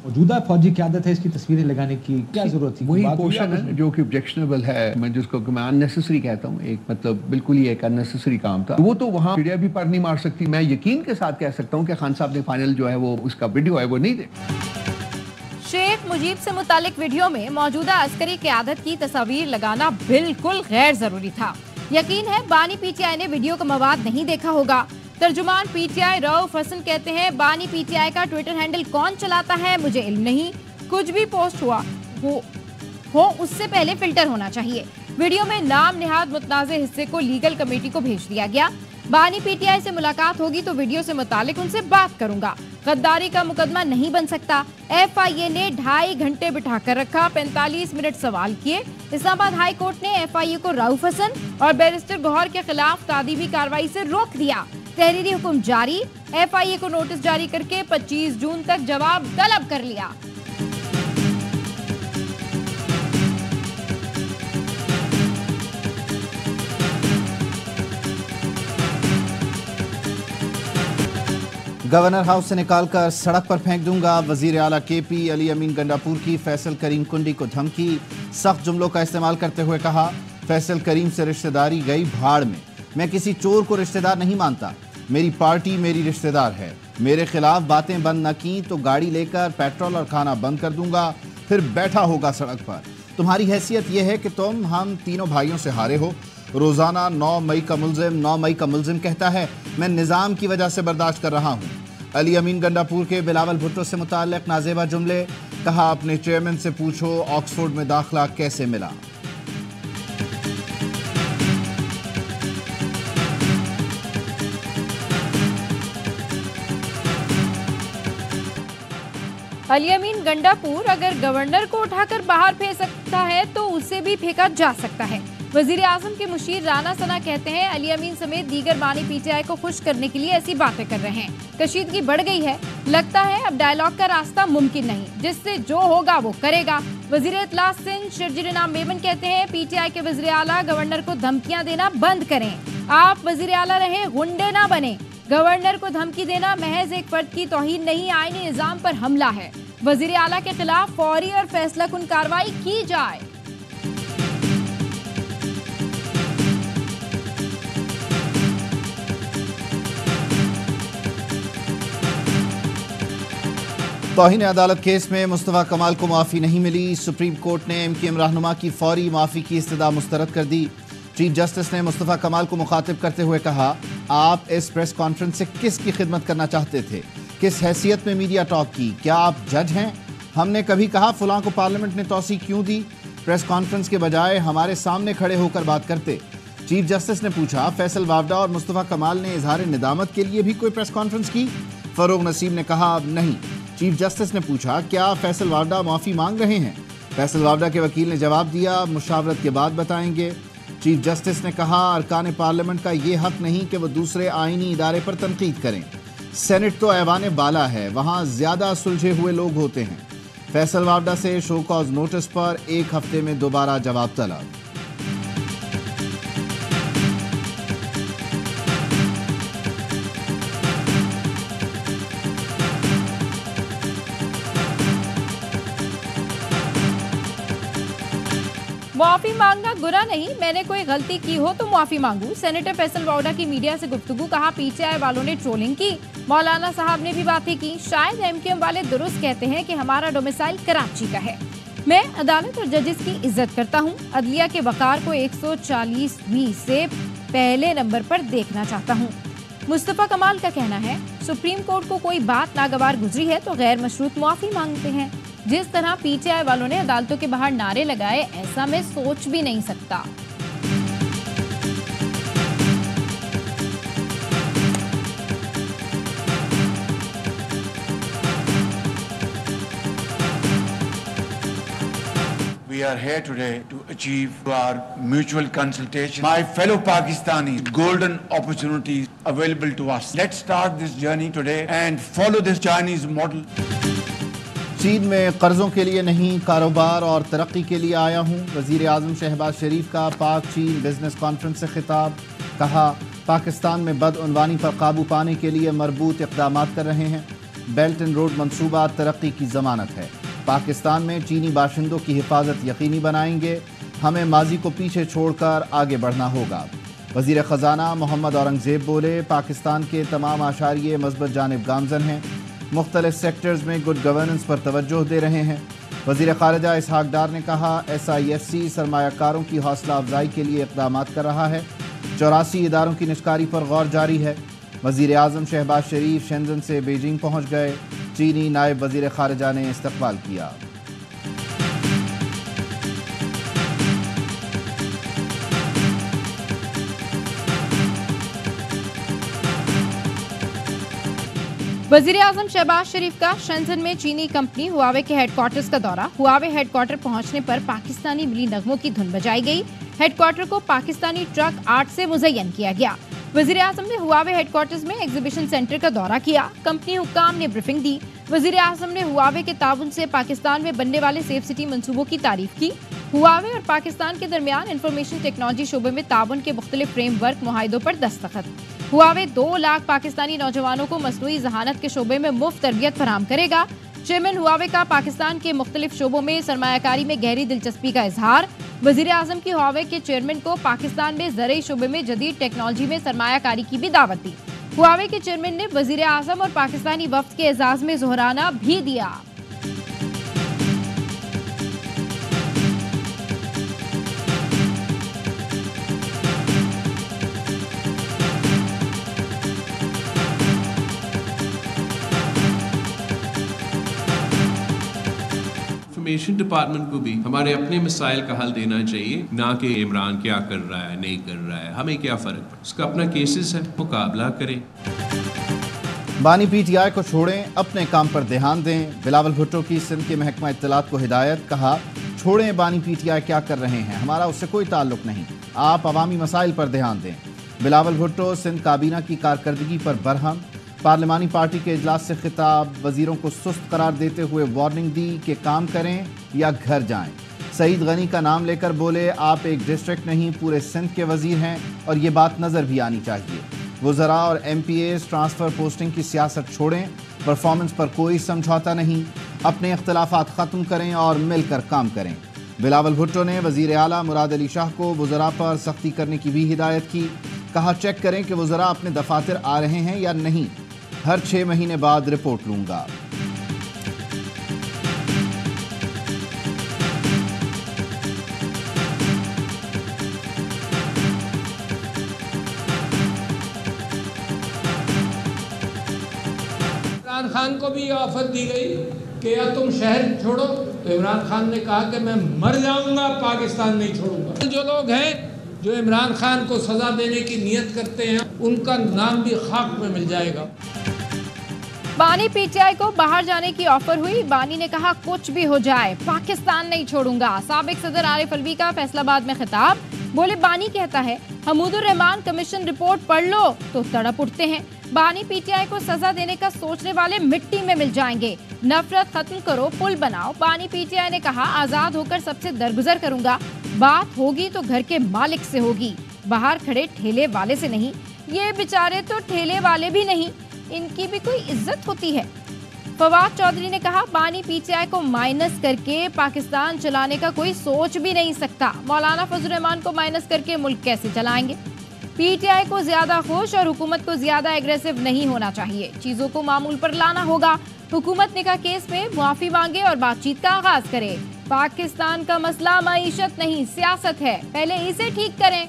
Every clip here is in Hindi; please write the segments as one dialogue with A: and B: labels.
A: मौजूदा फौजी क़यादत है, इसकी तस्वीरें लगाने की क्या जरूरत थी?
B: वही पोर्शन है जो कि ऑब्जेक्शनेबल है, मैं जिसको मैं अननेसेसरी कहता हूँ, एक मतलब बिल्कुल ही एक अननेसेसरी काम था। वो तो वहाँ मीडिया भी पर नहीं मार सकती। मैं यकीन के साथ कह सकता हूँ कि खान साहब ने फाइनल जो है वो उसका वीडियो है वो नहीं दे।
C: शेख मुजीब से मुतालिक वीडियो में मौजूदा अस्करी क़यादत की तस्वीर लगाना बिल्कुल गैर जरूरी था। यकीन है बानी पीटीआई ने वीडियो का मवाद नहीं देखा होगा। तर्जुमान पीटीआई रऊफ हसन कहते हैं, बानी पीटीआई का ट्विटर हैंडल कौन चलाता है मुझे इल्म नहीं, कुछ भी पोस्ट हुआ हो उससे पहले फिल्टर होना चाहिए। वीडियो में नाम निहाद मुतनाज़े हिस्से को लीगल कमेटी को भेज दिया गया। बानी पीटीआई से मुलाकात होगी तो वीडियो से मुतालिक उनसे बात करूंगा। गद्दारी का मुकदमा नहीं बन सकता। एफआईए ने 2.5 घंटे बिठाकर रखा, 45 मिनट सवाल किए। इस्लामाबाद हाई कोर्ट ने एफआईए को रऊफ हसन और बैरिस्टर गौहर के खिलाफ तादीबी कार्रवाई से रोक दिया। तहरीरी हुक्म जारी, एफआईए को नोटिस जारी करके 25 जून तक जवाब तलब कर लिया।
D: गवर्नर हाउस से निकालकर सड़क पर फेंक दूंगा, वजीर आला केपी अली अमीन गंडापुर की फैसल करीम कुंडी को धमकी। सख्त जुमलों का इस्तेमाल करते हुए कहा, फैसल करीम से रिश्तेदारी गई भाड़ में। मैं किसी चोर को रिश्तेदार नहीं मानता, मेरी पार्टी मेरी रिश्तेदार है। मेरे खिलाफ बातें बंद न की तो गाड़ी लेकर पेट्रोल और खाना बंद कर दूंगा, फिर बैठा होगा सड़क पर। तुम्हारी हैसियत यह है कि तुम हम तीनों भाइयों से हारे हो। रोजाना 9 मई का मुल्जिम कहता है, मैं निज़ाम की वजह से बर्दाश्त कर रहा हूँ। अली अमीन गंडापुर के बिलावल भुट्टो से मुताल्लिक नाजेबा जुमले, कहा अपने चेयरमैन से पूछो ऑक्सफोर्ड में दाखिला कैसे मिला।
C: अली अमीन गंडापुर अगर गवर्नर को उठाकर बाहर फेंक सकता है तो उसे भी फेंका जा सकता है। वजीर आजम के मुशीर राना सना कहते हैं, अली अमीन समेत दीगर बानी पीटीआई को खुश करने के लिए ऐसी बातें कर रहे हैं। कशीदगी बढ़ गई है, लगता है अब डायलॉग का रास्ता मुमकिन नहीं, जिससे जो होगा वो करेगा। वजीर इत्तला सिंध शर्जील नाम मेमन कहते हैं, पीटीआई के वजीर आला गवर्नर को धमकियां देना बंद करें। आप वजीर आला रहे, गुंडे ना बने। गवर्नर को धमकी देना महज एक फर्द की तौहीन नहीं, आईनी निजाम पर हमला है। वजीर आला के खिलाफ फौरी और फैसला कुन कार्रवाई की जाए।
D: तौहीन अदालत केस में मुस्तफा कमाल को माफ़ी नहीं मिली। सुप्रीम कोर्ट ने एमकेएम रहनुमा की फौरी माफ़ी की इस्तदा मुस्तरद कर दी। चीफ जस्टिस ने मुस्तफा कमाल को मुखातिब करते हुए कहा, आप इस प्रेस कॉन्फ्रेंस से किसकी खिदमत करना चाहते थे? किस हैसियत में मीडिया टॉक की? क्या आप जज हैं? हमने कभी कहा फलां को पार्लियामेंट ने तौसी क्यों दी? प्रेस कॉन्फ्रेंस के बजाय हमारे सामने खड़े होकर बात करते। चीफ जस्टिस ने पूछा, फैसल वावडा और मुस्तफा कमाल ने इजहार निदामत के लिए भी कोई प्रेस कॉन्फ्रेंस की? फरोग नसीम ने कहा, अब नहीं। चीफ जस्टिस ने पूछा, क्या फैसल वावडा माफ़ी मांग रहे हैं? फैसल वावडा के वकील ने जवाब दिया, मुशावरत के बाद बताएंगे। चीफ जस्टिस ने कहा, अरकान पार्लियामेंट का ये हक नहीं कि वो दूसरे आईनी इदारे पर तनकीद करें। सेनेट तो ऐवान बाला है, वहाँ ज़्यादा सुलझे हुए लोग होते हैं। फैसल वावडा से शो कॉज नोटिस पर 1 हफ्ते में दोबारा जवाब तलब।
C: माफी मांगना गुनाह नहीं, मैंने कोई गलती की हो तो माफी मांगू। सेनेटर फैसल वावडा की मीडिया से गुफ्तगू, कहा पीटीआई वालों ने ट्रोलिंग की। मौलाना साहब ने भी बातें की। शायद एमकेएम वाले दुरुस्त कहते हैं कि हमारा डोमिसाइल कराची का है। मैं अदालत और जजेस की इज्जत करता हूँ। अदलिया के वकार को 140 से पहले नंबर पर देखना चाहता हूँ। मुस्तफा कमाल का कहना है, सुप्रीम कोर्ट को कोई बात नागवार गुजरी है तो गैर मशरूत माफी मांगते हैं। जिस तरह पीटीआई वालों ने अदालतों के बाहर नारे लगाए, ऐसा मैं सोच भी नहीं सकता।
E: We are here today to achieve our mutual consultation. My fellow Pakistanis, golden opportunities available to us. Let's start this journey today and follow this Chinese model.
D: चीन में कर्जों के लिए नहीं, कारोबार और तरक्की के लिए आया हूँ। वजीर आजम शहबाज शरीफ का पाक चीन बिजनेस कॉन्फ्रेंस से खिताब, कहा पाकिस्तान में बदउनवानी पर काबू पाने के लिए मरबूत इक़दामात कर रहे हैं। बेल्ट एंड रोड मंसूबा तरक्की की जमानत है। पाकिस्तान में चीनी बाशिंदों की हिफाजत यकीनी बनाएंगे। हमें माजी को पीछे छोड़कर आगे बढ़ना होगा। वज़ीर ख़जाना मोहम्मद औरंगज़ेब बोले, पाकिस्तान के तमाम आशारिये मज़बत जानिब गामज़न हैं। मुख्तलिफ सेक्टर्स में गुड गवर्नेंस पर तवज्जो दे रहे हैं। वज़ीर ख़ारिजा इसहाक डार ने कहा, SIFC सरमायाकारों की हौसला अफजाई के लिए इक़दाम कर रहा है। 84 इदारों की निष्कारी पर गौर जारी है। वज़ीर आज़म शहबाज शरीफ शेंज़न से बीजिंग पहुँच गए। चीनी नायब वज़ीर ख़ारिजा ने इस्तक़बाल किया।
C: वजीर आजम शहबाज शरीफ का शेंज़न में चीनी कंपनी हुआवे के हेडक्वार्टर्स का दौरा। हुआवे हेडक्वार्टर पहुंचने पर पाकिस्तानी मिली नगमों की धुन बजाई गई। हेडक्वार्टर को पाकिस्तानी ट्रक आर्ट से मुज़य्यन किया गया। वजीर आजम ने हुआवे हेडक्वार्टर्स में एग्जीबिशन सेंटर का दौरा किया। कंपनी हुक्काम ने ब्रीफिंग दी। वजीर आजम ने हुआवे के ताउन से पाकिस्तान में बनने वाले सेफ सिटी मंसूबों की तारीफ की। हुआवे और पाकिस्तान के दरमियान इंफॉर्मेशन टेक्नोलॉजी शोबे में ताउन के मुख्तलिफ फ्रेमवर्क मुआहिदों पर दस्तखत। हुआवे 2 लाख पाकिस्तानी नौजवानों को मसनूई जहानत के शोबे में मुफ्त तरबियत फराहम करेगा। चेयरमैन हुआवे का पाकिस्तान के मुख्तलिफ शोबों में सरमायाकारी में गहरी दिलचस्पी का इजहार। वजीर आजम की हुआवे के चेयरमैन को पाकिस्तान में ज़रई शोबे में जदीद टेक्नोलॉजी में सरमायाकारी की भी दावत दी। हुआवे के चेयरमैन ने वजीर आजम और पाकिस्तानी वफ्द के एजाज में जोहराना भी दिया।
F: इंफॉर्मेशन डिपार्टमेंट को भी हमारे अपने मसाइल का हल देना चाहिए, ना कि इमरान क्या कर रहा है नहीं कर रहा है, हमें क्या फर्क, उसका अपना केसेस है, मुकाबला करें।
D: बानी PTI को छोड़ें, अपने काम पर ध्यान दें। बिलावल भुट्टो की सिंध के महकमा इत्तलात को हिदायत। कहा, छोड़ें बानी PTI क्या कर रहे हैं, हमारा उससे कोई ताल्लुक नहीं, आप अवामी मसाइल पर ध्यान दें। बिलावल भुट्टो सिंध काबीना की कारकर्दगी पर बरहम। पार्लिमानी पार्टी के इजलास से खिताब। वजीरों को सुस्त करार देते हुए वार्निंग दी कि काम करें या घर जाएं। सईद गनी का नाम लेकर बोले, आप एक डिस्ट्रिक्ट नहीं पूरे सिंध के वजीर हैं और ये बात नज़र भी आनी चाहिए। वज़रा और MPAs ट्रांसफ़र पोस्टिंग की सियासत छोड़ें, परफॉर्मेंस पर कोई समझौता नहीं, अपने इख्तलाफात ख़त्म करें और मिलकर काम करें। बिलावल भुट्टो ने वज़ीर आला मुराद अली शाह को वज़रा पर सख्ती करने की भी हिदायत की। कहा, चेक करें कि वज़रा अपने दफातर आ रहे हैं या नहीं, हर 6 महीने बाद रिपोर्ट लूंगा।
G: इमरान खान को भी ये ऑफर दी गई कि या तुम शहर छोड़ो, तो इमरान खान ने कहा कि मैं मर जाऊंगा, पाकिस्तान नहीं छोड़ूंगा। जो लोग हैं जो इमरान खान को सजा देने की नीयत करते हैं, उनका नाम भी खाक में मिल जाएगा।
C: बानी PTI को बाहर जाने की ऑफर हुई। बानी ने कहा, कुछ भी हो जाए पाकिस्तान नहीं छोड़ूंगा। साबिक सदर आरिफ अलवी का फैसलाबाद में खिताब। बोले, बानी कहता है हमूदुर रहमान कमीशन रिपोर्ट पढ़ लो तो तड़प उठते हैं। बानी PTI को सजा देने का सोचने वाले मिट्टी में मिल जाएंगे। नफरत खत्म करो, पुल बनाओ। बानी PTI ने कहा, आजाद होकर सबसे दरगुजर करूंगा। बात होगी तो घर के मालिक से होगी, बाहर खड़े ठेले वाले से नहीं। ये बेचारे तो ठेले वाले भी नहीं, इनकी भी कोई इज्जत होती है। फवाद चौधरी ने कहा, बानी PTI को माइनस करके पाकिस्तान चलाने का कोई सोच भी नहीं सकता। मौलाना फजल रहमान को माइनस करके मुल्क कैसे चलाएंगे। PTI को ज्यादा खुश और हुकूमत को ज्यादा एग्रेसिव नहीं होना चाहिए, चीजों को मामूल पर लाना होगा। हुकूमत निकाह केस में मुआफी मांगे और बातचीत का आगाज करे। पाकिस्तान का मसला मईशत नहीं सियासत है, पहले इसे ठीक करें।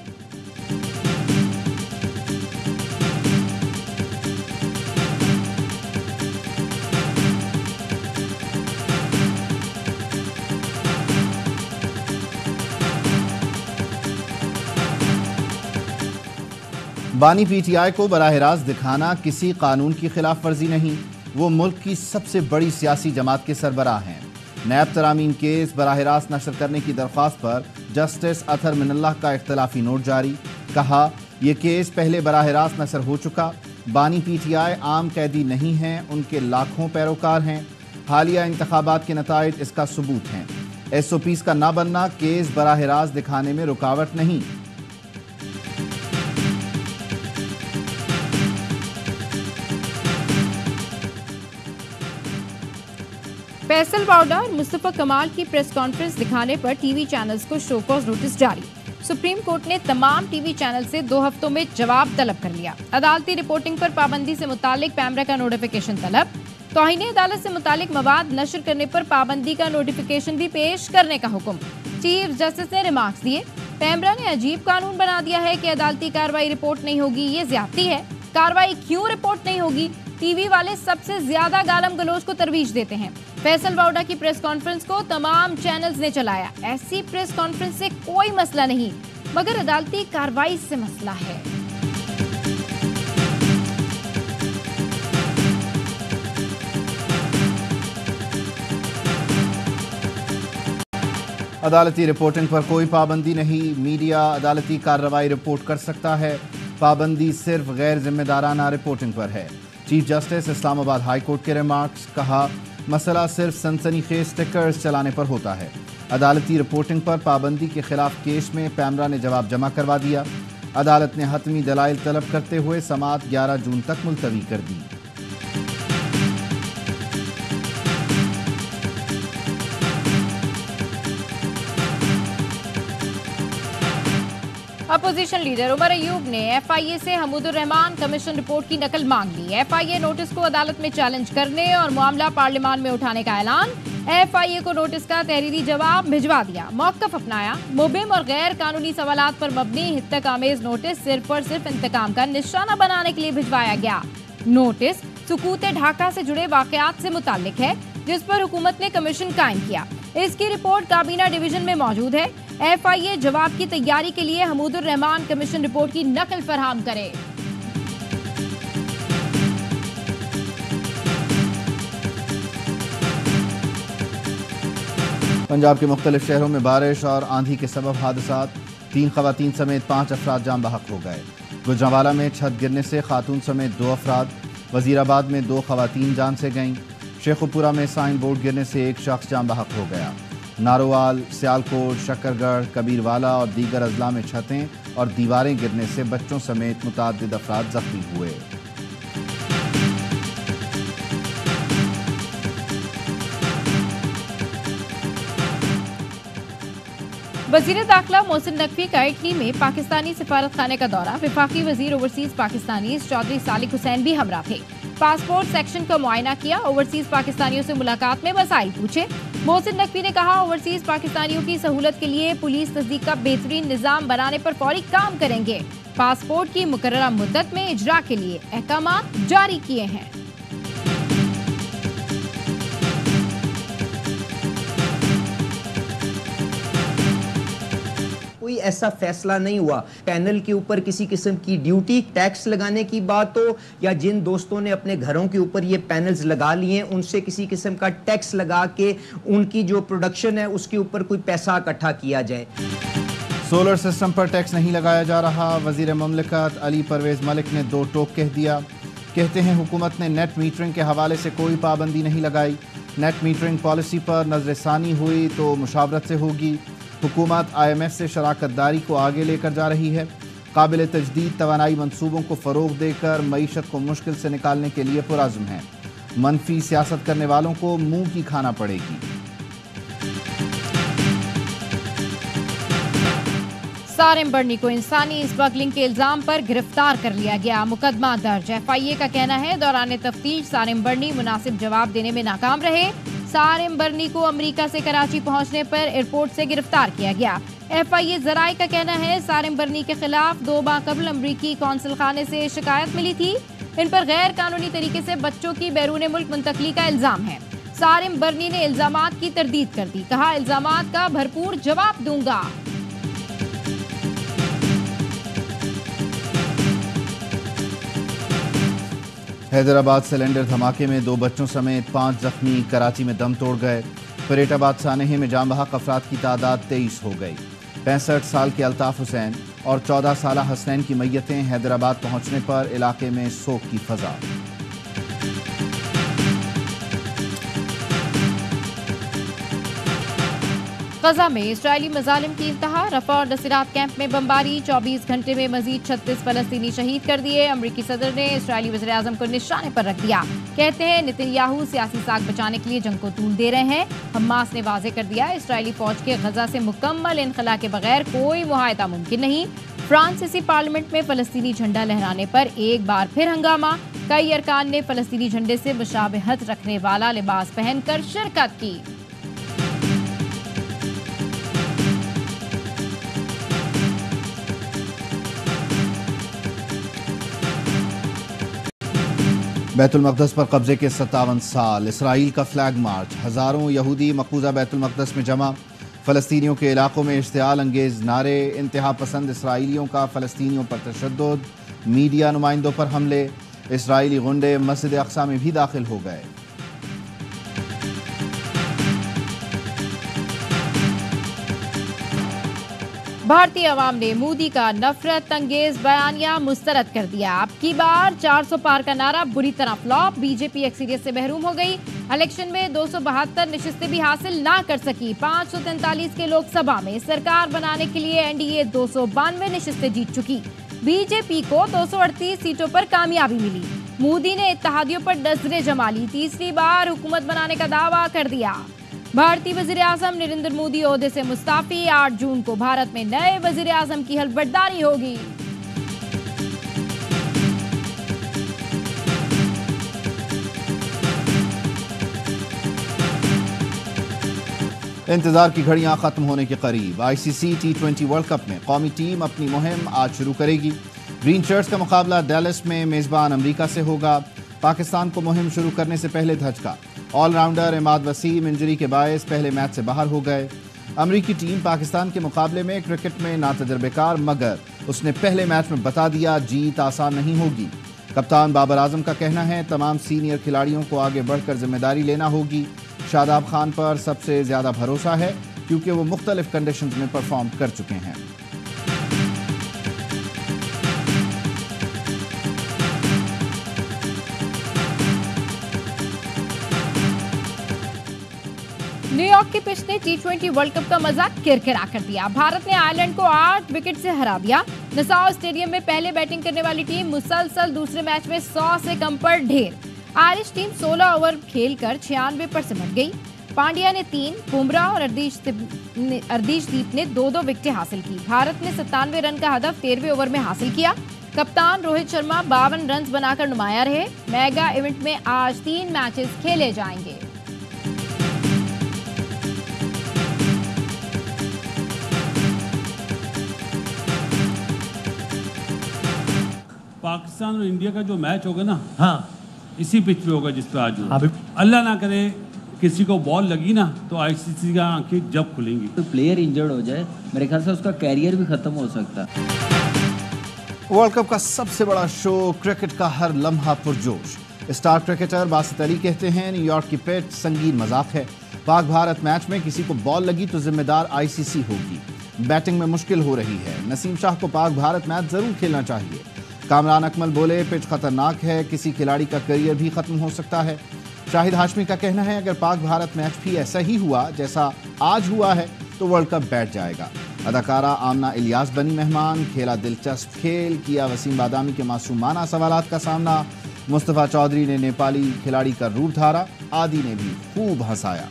D: बानी PTI को बराह रास्त दिखाना किसी कानून की खिलाफ वर्जी नहीं। वो मुल्क की सबसे बड़ी सियासी जमात के सरबराह हैं। नैब तरामीम केस बराह रास्त नशर करने की दरख्वास्त पर जस्टिस अतहर मिनल्लाह का इख्तलाफी नोट जारी। कहा, यह केस पहले बराह रास्त नशर हो चुका। बानी PTI आम कैदी नहीं हैं, उनके लाखों पैरोकार हैं। हालिया इंतखाबात के नताइज इसका सबूत हैं। SOPs का ना बनना केस बराह रास्त दिखाने में रुकावट नहीं।
C: फैसल वाउडा और मुस्तफा कमाल की प्रेस कॉन्फ्रेंस दिखाने पर टीवी चैनल्स को शो कॉज नोटिस जारी। सुप्रीम कोर्ट ने तमाम टीवी चैनल से 2 हफ्तों में जवाब तलब कर लिया। अदालती रिपोर्टिंग पर पाबंदी से मुतालिक पैमरा का नोटिफिकेशन तलब। तौहीन अदालत से मुतालिक मवाद नशर करने पर पाबंदी का नोटिफिकेशन भी पेश करने का हुक्म। चीफ जस्टिस ने रिमार्क्स दिए, पैमरा ने अजीब कानून बना दिया है कि अदालती कार्रवाई रिपोर्ट नहीं होगी, ये ज्यादती है। कार्रवाई क्यों रिपोर्ट नहीं होगी? टीवी वाले सबसे ज्यादा गालम गलोच को तरवीज देते हैं। फैसल वाउडा की प्रेस कॉन्फ्रेंस को तमाम चैनल्स ने चलाया। ऐसी प्रेस कॉन्फ्रेंस से कोई मसला नहीं, मगर अदालती कार्रवाई से मसला है।
D: अदालती रिपोर्टिंग पर कोई पाबंदी नहीं, मीडिया अदालती कार्रवाई रिपोर्ट कर सकता है। पाबंदी सिर्फ गैर जिम्मेदाराना रिपोर्टिंग पर है। Chief justice Islamabad high court के रिमार्क्स, कहा मसला सिर्फ सनसनीखेज स्टिकर्स चलाने पर होता है। अदालती रिपोर्टिंग पर पाबंदी के खिलाफ केस में पैमरा ने जवाब जमा करवा दिया। अदालत ने हतमी दलाइल तलब करते हुए समाअत 11 जून तक मुलतवी कर दी।
C: अपोजिशन लीडर उमर अयूब ने एफआईए से हमीदुर रहमान कमीशन रिपोर्ट की नकल मांग ली। एफआईए नोटिस को अदालत में चैलेंज करने और मामला पार्लियामान में उठाने का ऐलान। एफआईए को नोटिस का तहरीरी जवाब भिजवा दिया, मौक़िफ़ अपनाया। मुबिम और गैर कानूनी सवालात पर मबनी हित्तक आमेज नोटिस सिर्फ और सिर्फ इंतकाम का निशाना बनाने के लिए भिजवाया गया। नोटिस सुकूत ढाका से जुड़े वाकयात से मुताल्लिक है, जिस पर हुकूमत ने कमीशन कायम किया। इसकी रिपोर्ट काबीना डिवीजन में मौजूद है। एफआईए जवाब की तैयारी के लिए हमीदुर रहमान कमीशन रिपोर्ट की नकल फराहम करे।
D: पंजाब के मुख्तलिफ शहरों में बारिश और आंधी के सबब हादसात, 3 खवातीन समेत 5 अफराद जान बहक हो गए। गुजरांवाला में छत गिरने से खातून समेत 2 अफराद, वजीराबाद में 2 खवातीन जान से गईं। शेखुपुरा में साइन बोर्ड गिरने से 1 शख्स जान बहक हो गया। नारोवाल, सियालकोट, शक्करगढ़, कबीरवाला और दीगर अजला में छतें और दीवारें गिरने से बच्चों समेत मुताद्दिद अफराद जख्मी हुए।
C: वजीर दाखिला मोहसिन नकवी का इटली में पाकिस्तानी सिफारत खाने का दौरा। वफाकी वजीर ओवरसीज पाकिस्तानी चौधरी सालिक हुसैन भी हमरा थे। पासपोर्ट सेक्शन का मुआयना किया। ओवरसीज पाकिस्तानियों से मुलाकात में मसाइल पूछे। मोहसिन नकवी ने कहा, ओवरसीज पाकिस्तानियों की सहूलत के लिए पुलिस तस्दीक का बेहतरीन निजाम बनाने पर फौरी काम करेंगे। पासपोर्ट की मुकर्ररा मुद्दत में इजरा के लिए अहकामात जारी किए हैं।
H: कोई ऐसा फैसला नहीं हुआ पैनल के ऊपर किसी किस्म की ड्यूटी टैक्स लगाने की बात हो, या जिन दोस्तों ने अपने घरों के ऊपर ये पैनल्स लगा लिए उनसे किसी किस्म का टैक्स लगा के उनकी जो प्रोडक्शन है उसके ऊपर कोई पैसा इकट्ठा किया जाए।
D: सोलर सिस्टम पर टैक्स नहीं लगाया जा रहा। वजीर ममलिकत अली परवेज मलिक ने 2 टोक कह दिया। कहते हैं हुकूमत ने नेट मीटरिंग के हवाले से कोई पाबंदी नहीं लगाई। नेट मीटरिंग पॉलिसी पर नजरसानी हुई तो मुशावरत से होगी। हुकूमत IMF से शराकतदारी को आगे लेकर जा रही है। काबिल तजदीद तवानाई मंसूबों को फ़रोग देकर मईशत को मुश्किल से निकालने के लिए पुरज़्म है। मनफी सियासत करने वालों को मुंह की खाना पड़ेगी।
C: सारिम बर्नी को इंसानी स्मगलिंग के इल्जाम पर गिरफ्तार कर लिया गया। मुकदमा दर्ज। FIA का कहना है, दौरान तफ्तीश सारिम बर्नी मुनासिब जवाब देने में नाकाम रहे। सारिम बर्नी को अमेरिका से कराची पहुंचने पर एयरपोर्ट से गिरफ्तार किया गया। FIA जराए का कहना है, सारिम बर्नी के खिलाफ 2 माह कबल अमरीकी कौंसल खाने से शिकायत मिली थी। इन पर गैर कानूनी तरीके से बच्चों की बैरून मुल्क मुंतकली का इल्जाम है। सारिम बर्नी ने इल्जामात की तरदीद कर दी। कहा, इल्जामात का भरपूर जवाब दूंगा।
D: हैदराबाद सिलेंडर धमाके में 2 बच्चों समेत 5 जख्मी, कराची में दम तोड़ गए। फरीदाबाद सानहे में जाम बहक अफराद की तादाद 23 हो गई। 65 साल के अल्ताफ हुसैन और 14 साल हसनैन की मैयतें हैदराबाद पहुंचने पर इलाके में शोक की फजा।
C: गजा में इसराइली मजालिम की इंतहा, रफा और नसीरात कैंप में बमबारी, 24 घंटे में मजीद 36 फलस्तीनी शहीद कर दिए। अमरीकी सदर ने इसराइली वज़ीर-ए-आज़म को निशाने पर रख दिया। कहते हैं नेतन्याहू सियासी साख बचाने के लिए जंग को तूल दे रहे हैं। हमास ने वाज़ेह कर दिया, इसराइली फौज के गजा से मुकम्मल इनखला के बगैर कोई मुआहदा मुमकिन नहीं। फ्रांसीसी पार्लियामेंट में फलस्तीनी झंडा लहराने पर एक बार फिर हंगामा, कई अरकान ने फलस्तीनी झंडे से मुशाबहत रखने वाला लिबास पहनकर शिरकत की।
D: बैतुल मक़दस पर कब्जे के 57 साल, इसराइल का फ्लैग मार्च, हज़ारों यहूदी मकबूजा बैतुल मक़दस में जमा, फ़लस्तीनियों के इलाकों में इश्तिआल अंगेज़ नारे, इंतहा पसंद इसराइलियों का फ़लस्तीनियों पर तशद्दुद, मीडिया नुमाइंदों पर हमले, इसराइली गुंडे मस्जिद अक़सा में भी दाखिल हो गए।
C: भारतीय अवाम ने मोदी का नफरत अंगेज बयानिया मुस्तरद कर दिया। अब की बार 400 पार का नारा बुरी तरह फ्लॉप, बीजेपी अक्सरियत से महरूम हो गई। इलेक्शन में 272 नशिस्तें भी हासिल ना कर सकी। 543 के लोकसभा में सरकार बनाने के लिए एनडीए 292 नशिस्तें जीत चुकी। बीजेपी को 238 सीटों पर कामयाबी मिली। मोदी ने इत्तेहादियों पर नजरें जमा ली, तीसरी बार हुकूमत बनाने का दावा कर दिया। भारतीय वज़ीर-ए-आज़म नरेंद्र मोदी ओहदे से मुस्ताफी, 8 जून को भारत में नए वज़ीर-ए-आज़म की हलफबर्दारी होगी।
D: इंतजार की घड़ियां खत्म होने के करीब। आईसीसी T20 वर्ल्ड कप में कौमी टीम अपनी मुहिम आज शुरू करेगी। ग्रीन शर्ट्स का मुकाबला डैलस में मेजबान अमेरिका से होगा। पाकिस्तान को मुहिम शुरू करने से पहले धचका, ऑलराउंडर इमाद वसीम इंजरी के बायस पहले मैच से बाहर हो गए। अमरीकी टीम पाकिस्तान के मुकाबले में क्रिकेट में नातजुर्बेकार, मगर उसने पहले मैच में बता दिया जीत आसान नहीं होगी। कप्तान बाबर आजम का कहना है तमाम सीनियर खिलाड़ियों को आगे बढ़कर जिम्मेदारी लेना होगी। शादाब खान पर सबसे ज्यादा भरोसा है क्योंकि वो मुख्तलिफ कंडीशंस में परफॉर्म कर चुके हैं।
C: न्यूयॉर्क की पिच ने T20 वर्ल्ड कप का मजा किरकिरा कर दिया। भारत ने आयरलैंड को 8 विकेट से हरा दिया। नसाओ स्टेडियम में पहले बैटिंग करने वाली टीम मुसलसल दूसरे मैच में 100 से कम पर ढेर। आयरिश टीम 16 ओवर खेलकर 96 पर सिमट गई। पांड्या ने 3, बुमराह और अर्शदीप ने 2-2 विकेटें हासिल की। भारत ने 97 रन का हदफ 13वें ओवर में हासिल किया। कप्तान रोहित शर्मा 52 रन बनाकर नुमाया रहे। मेगा इवेंट में आज 3 मैचेस खेले जाएंगे।
I: पाकिस्तान और इंडिया का जो मैच होगा ना, हाँ, इसी पिच पे होगा जिस पे आज होगा। अल्लाह ना करे किसी को बॉल लगी ना तो आईसीसी का आंखें जब खुलेंगी।
J: तो प्लेयर इंजर्ड हो जाए, मेरे ख्याल से उसका कैरियर भी खत्म हो सकता है।
D: वर्ल्ड कप का सबसे बड़ा शो, क्रिकेट का हर लम्हा पुरजोश। स्टार क्रिकेटर बासित अली कहते हैं न्यूयॉर्क की पिच संगीन मजाक है। पाक भारत मैच में किसी को बॉल लगी तो जिम्मेदार आईसीसी होगी। बैटिंग में मुश्किल हो रही है। नसीम शाह को पाक भारत मैच जरूर खेलना चाहिए। कामरान अकमल बोले पिच खतरनाक है, किसी खिलाड़ी का करियर भी खत्म हो सकता है। शाहिद हाशमी का कहना है अगर पाक भारत मैच भी ऐसा ही हुआ जैसा आज हुआ है तो वर्ल्ड कप बैठ जाएगा। अदाकारा आमना इलियास बनी मेहमान, खेला दिलचस्प खेल, किया वसीम बादामी के मासूमाना सवालात का सामना। मुस्तफ़ा चौधरी ने नेपाली खिलाड़ी का रूप धारा, आदि ने भी खूब हंसाया।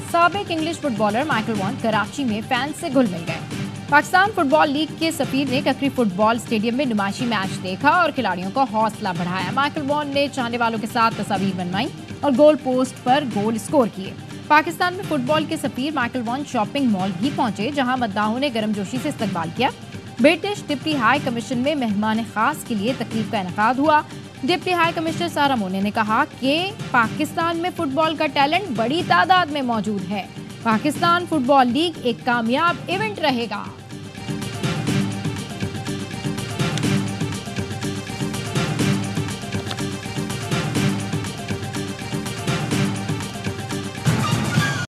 C: साबिक English footballer Michael Vaughan Karachi में फैंस से घुल मिल गए। पाकिस्तान फुटबॉल लीग के सफीर ने ककरी फुटबॉल स्टेडियम में नुमाइशी मैच देखा और खिलाड़ियों का हौसला बढ़ाया। माइकल वॉन ने चाहने वालों के साथ तस्वीर बनवाई और गोल पोस्ट पर गोल स्कोर किए। पाकिस्तान में फुटबॉल के सफीर माइकल वॉन शॉपिंग मॉल भी पहुंचे जहां मद्दाहों ने गर्मजोशी से इस्तकबाल किया। ब्रिटिश डिप्टी हाई कमीशन में मेहमान खास के लिए तकरीब का इनेकाद हुआ। डिप्टी हाई कमिश्नर सारा मोने ने कहा कि पाकिस्तान में फुटबॉल का टैलेंट बड़ी तादाद में मौजूद है। पाकिस्तान फुटबॉल लीग एक कामयाब इवेंट रहेगा।